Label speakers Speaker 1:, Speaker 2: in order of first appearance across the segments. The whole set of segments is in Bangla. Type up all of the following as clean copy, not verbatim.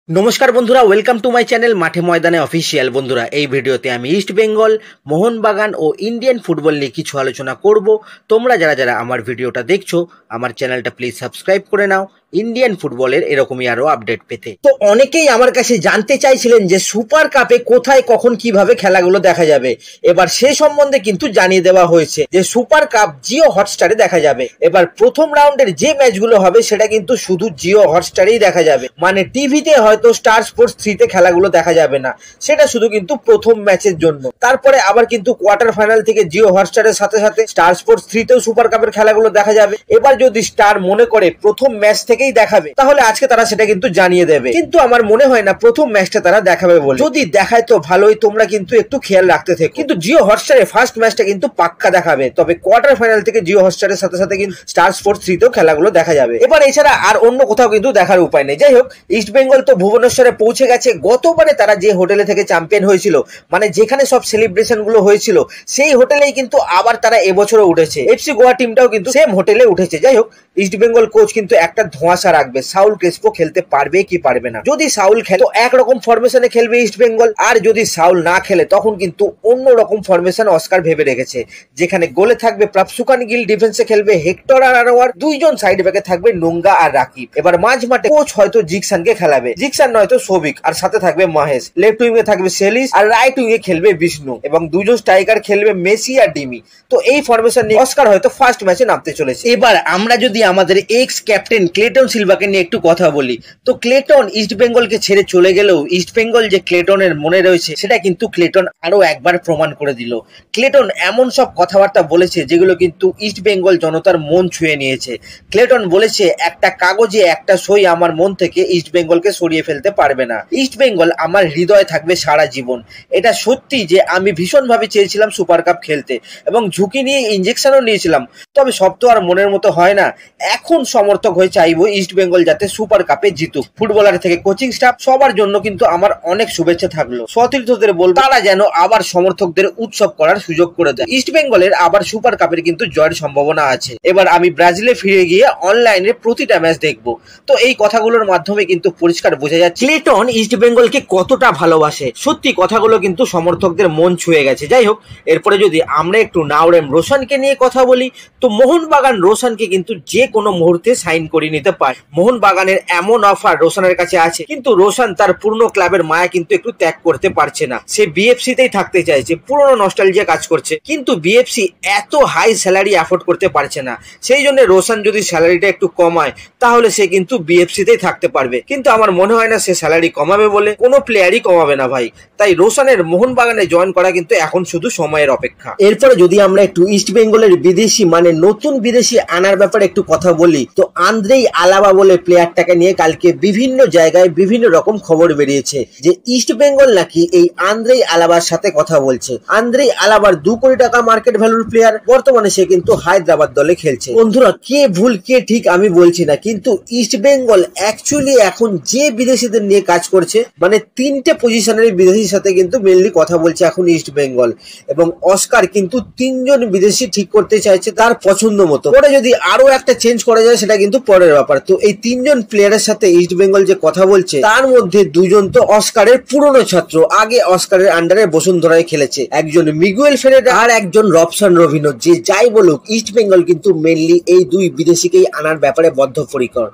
Speaker 1: নমস্কার বন্ধুরা, ওয়েলকাম টু মাই চ্যানেল মাঠে ময়দানে অফিসিয়াল। বন্ধুরা, এই ভিডিওতে আমি ইস্ট বেঙ্গল, মোহনবাগান ও ইন্ডিয়ান ফুটবল নিয়ে কিছু আলোচনা করব। তোমরা যারা যারা আমার ভিডিওটা দেখছো, আমার চ্যানেলটা প্লিজ সাবস্ক্রাইব করে নাও ইন্ডিয়ান ফুটবলের এরকমই আরো আপডেট পেতে। তো অনেকেই আমার কাছে জানতে চাইছিলেন যে সুপার কাপে কোথায় কখন কিভাবে খেলাগুলো দেখা যাবে। এবার সে সম্বন্ধে কিন্তু জানিয়ে দেওয়া হয়েছে যে সুপার কাপ জিও হটস্টারে দেখা যাবে। এবার প্রথম রাউন্ডের যে ম্যাচগুলো হবে সেটা কিন্তু শুধু জিও হটস্টারেই দেখা যাবে, মানে টিভিতে হয়তো স্টার স্পোর্টস 3-তে খেলাগুলো দেখা যাবে না, সেটা শুধু কিন্তু প্রথম ম্যাচের জন্য। তারপরে আবার কিন্তু কোয়ার্টার ফাইনাল থেকে জিও হটস্টারের সাথে সাথে স্টার স্পোর্টস 3-তেও সুপার কাপের খেলাগুলো দেখা যাবে। এবার যদি স্টার মনে করে প্রথম ম্যাচ থেকেই দেখাবে, তাহলে আজকে তারা সেটা কিন্তু জানিয়ে দেবে, কিন্তু আমার মনে হয় না প্রথম ম্যাচটা তারা দেখাবে বলে। যদি দেখায় তো ভালোই, তোমরা কিন্তু একটু খেয়াল রাখতে থেকো। কিন্তু জিও হটস্টারে ফার্স্ট ম্যাচটা কিন্তু পাক্কা দেখাবে, তবে কোয়ার্টার ফাইনাল থেকে জিও হটস্টারের সাথে সাথে কিন্তু স্টার স্পোর্টস 3-তেও খেলাগুলো দেখা যাবে। এবার এছাড়া আর অন্য কোথাও কিন্তু দেখার উপায় নেই। যাই হোক, ইস্ট বেঙ্গল তো ভুবনেশ্বরে পৌঁছে গেছে। গতবারে তারা যে হোটেলে থেকে চ্যাম্পিয়ন হয়েছিল, মানে যেখানে সব সেলিব্রেশন গুলো হয়েছিল, সেই হোটেলেই কিন্তু আবার তারা এবছরও উঠেছে। এফসি গোয়া টিমটাও কিন্তু সেম হোটেলে উঠেছে। যাই হোক, ইস্ট বেঙ্গল কোচ কিন্তু একটা ধোঁয়াশা রাখবে, সাউল ক্রেসপো খেলতে পারবে কি পারবে না। যদি সাউল খেলে তো একরকম ফরমেশনে খেলবে ইস্ট বেঙ্গল, আর যদি সাউল না খেলে তখন কিন্তু অন্য রকম ফরমেশন অস্কার ভেবে রেখেছে, যেখানে গোলে থাকবে প্রাপসুকান গিল, ডিফেন্সে খেলবে হেক্টর আর আনোয়ার, দুইজন সাইড ব্যাকে থাকবে নোঙ্গা আর রাকিব। এবার মাঝ মাঠে কোচ হয়তো জিকসানকে খেলাবে, জিকসান নয়তো সৌভিক, আর সাথে থাকবে মহেশ। লেফট উইং এ থাকবে সেলিস, আর রাইট উইং এ খেলবে বিষ্ণু, এবং দুজন স্ট্রাইকার খেলবে মেসি আর ডিমি। তো এই ফরমেশন নিয়ে অস্কার হয়তো ফার্স্ট ম্যাচে নামতে চলেছে। এবার আমরা যদি আমাদের এক্স ক্যাপ্টেন ক্লেটন সিলভাকে নিয়ে একটু কথা বলি, তো ক্লেটন ইস্ট বেঙ্গলকে ছেড়ে চলে গেলেও ইস্ট বেঙ্গল যে ক্লেটনের মনে রয়েছে সেটা কিন্তু ক্লেটন আরো একবার প্রমাণ করে দিল। ক্লেটন এমন সব কথাবার্তা বলেছে যেগুলো কিন্তু ইস্ট বেঙ্গল জনতার মন ছুঁয়ে নিয়েছে। ক্লেটন বলেছে, একটা কাগজে একটা সই আমার মন থেকে ইস্ট বেঙ্গলকে সরিয়ে ফেলতে পারবে না। ইস্ট বেঙ্গল আমার হৃদয়ে থাকবে সারা জীবন। এটা সত্যি যে আমি ভীষণভাবে চেয়েছিলাম সুপার কাপ খেলতে, এবং ঝুঁকি নিয়ে ইঞ্জেকশনও নিয়েছিলাম, তবে সব তো আর মনের মতো হয় না। এখন সমর্থক হয়ে চাইবো ইস্ট বেঙ্গল যাতে সুপার কাপে জিতুক। ফুটবলার থেকে কোচিং স্টাফ সবার জন্য কিন্তু আমার অনেক শুভেচ্ছা থাকলো। সতীর্থদের বলবো তারা যেন আবার সমর্থকদের উৎসব করার সুযোগ করে দেয়। ইস্ট বেঙ্গলের আবার সুপার কাপের কিন্তু জয়ের সম্ভাবনা আছে। এবার আমি ব্রাজিলে ফিরে গিয়ে অনলাইনে প্রতিটা ম্যাচ দেখবো। তো এই কথাগুলোর মাধ্যমে কিন্তু পরিষ্কার বোঝা যাচ্ছে ক্লেটন ইস্ট বেঙ্গলকে কতটা ভালোবাসে। সত্যি কথাগুলো কিন্তু সমর্থকদের মন ছুঁয়ে গেছে। যাই হোক, এরপরে যদি আমরা একটু নাওরেম রোশনকে নিয়ে কথা বলি, তো মোহনবাগান রোশনকে কিন্তু যে কোনো মুহূর্তে সাইন করে নিতে পারে। মোহনবাগানের এমন অফার রোশনের কাছে আছে, কিন্তু রোশন তার পুরনো ক্লাবের মায়া কিন্তু একটু ত্যাগ করতে পারছে না। সে বিএফসি তেই থাকতে চাইছে, পুরনো নস্টালজিয়া কাজ করছে, কিন্তু বিএফসি এত হাই স্যালারি অ্যাফোর্ড করতে পারছে না। সেই জন্য রোশন যদি স্যালারিটা একটু কমায়, তাহলে সে কিন্তু বিএফসি তেই থাকতে পারবে। কিন্তু আমার মনে হয় না সে স্যালারি কমাবে বলে, কোনো প্লেয়ারই কমাবে না ভাই। তাই রোশনের মোহনবাগানে জয়েন করা কিন্তু এখন শুধু সময়ের অপেক্ষা। এরপরে যদি আমরা একটু ইস্ট বেঙ্গলের বিদেশি, মানে নতুন বিদেশি আনার ব্যাপারে একটু কথা বলি, তো আন্দ্রেই আলাবা বলে প্লেয়ারটাকে নিয়ে কালকে বিভিন্ন জায়গায় বিভিন্ন রকম খবর বেরিয়েছে যে ইস্ট বেঙ্গল নাকি এই আন্দ্রেই আলাবার সাথে কথা বলছে। আন্দ্রেই আলাবার 2 কোটি টাকা মার্কেট ভ্যালুর প্লেয়ার, বর্তমানে সে কিন্তু হায়দ্রাবাদ দলে খেলছে। বন্ধুরা, কে ভুল কে ঠিক আমি বলছি না, কিন্তু ইস্ট বেঙ্গল অ্যাকচুয়ালি এখন যে বিদেশিদের নিয়ে কাজ করছে, মানে 3টে পজিশনের বিদেশির সাথে কিন্তু মেনলি কথা বলছে এখন ইস্ট বেঙ্গল, এবং অস্কার কিন্তু 3 জন বিদেশি ঠিক করতে চাইছে তার পছন্দ মতো। পরে যদি আরো একটা চেঞ্জ করা যায় সেটা কিন্তু পরের ব্যাপার। তো এই 3 জন প্লেয়ারের সাথে ইস্ট বেঙ্গল যে কথা বলছে, তার মধ্যে 2 জন তো অস্কারের পুরনো ছাত্র, আগে অস্কারের আন্ডারে বসুন্ধরায় খেলেছে। একজন মিগুয়েল ফেরেরা আর একজন রবসন রবিনো। যে যাই বলুক, ইস্ট বেঙ্গল কিন্তু মেনলি এই 2 বিদেশিকেই আনার ব্যাপারে বদ্ধপরিকর।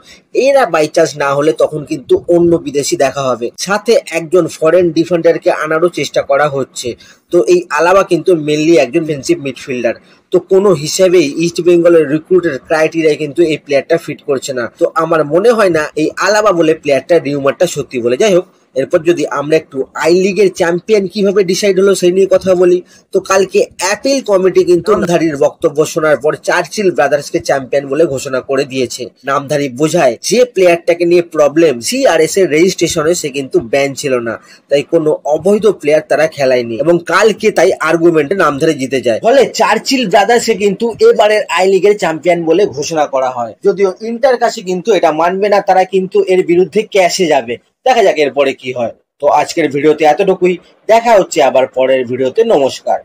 Speaker 1: এরা বাই চান্স না হলে তখন কিন্তু অন্য বিদেশি দেখা হবে, সাথে একজন ফরেন ডিফেন্ডারকে আনারও চেষ্টা করা হচ্ছে। তো এই আলাবা কিন্তু মেনলি একজন ডিফেন্সিভ মিডফিল্ডার। তো কোনো হিসাবেই ইস্ট বেঙ্গলের রিক্রুটের ক্রাইটেরিয়া কিন্তু এই প্লেয়ারটা ফিট করছে না। তো আমার মনে হয় না এই আলাবা বলে প্লেয়ারটা রিউমারটা সত্যি বলে। যাই হোক, এরপর যদি আমরা একটু আই লিগের চ্যাম্পিয়ন কিভাবে ডিসাইড হলো সেই নিয়ে কথা বলি, তো কালকে অ্যাপিল কমিটি কিন্তু নামধারীর বক্তব্য শোনার পর চার্চিল ব্রাদার্সকে চ্যাম্পিয়ন বলে ঘোষণা করে দিয়েছে। নামধারী বোঝায় যে প্লেয়ারটাকে নিয়ে প্রবলেম, সিআরএস এর রেজিস্ট্রেশনে সে কিন্তু ব্যান ছিল না, তাই কোনো অবৈধ প্লেয়ার তারা খেলায়নি, এবং কালকে তাই আর্গুমেন্টে নামধারী জিতে যায়। ফলে চার্চিল ব্রাদার্সকে কিন্তু এবারের আই লিগের চ্যাম্পিয়ন বলে ঘোষণা করা হয়। যদিও ইন্টার কাছে কিন্তু এটা মানবে না, তারা কিন্তু এর বিরুদ্ধে ক্যাশে যাবে। দেখা যাক এরপরে কি হয়। তো আজকের ভিডিওতে এতটুকুই, দেখা হচ্ছে আবার পরের ভিডিওতে। নমস্কার।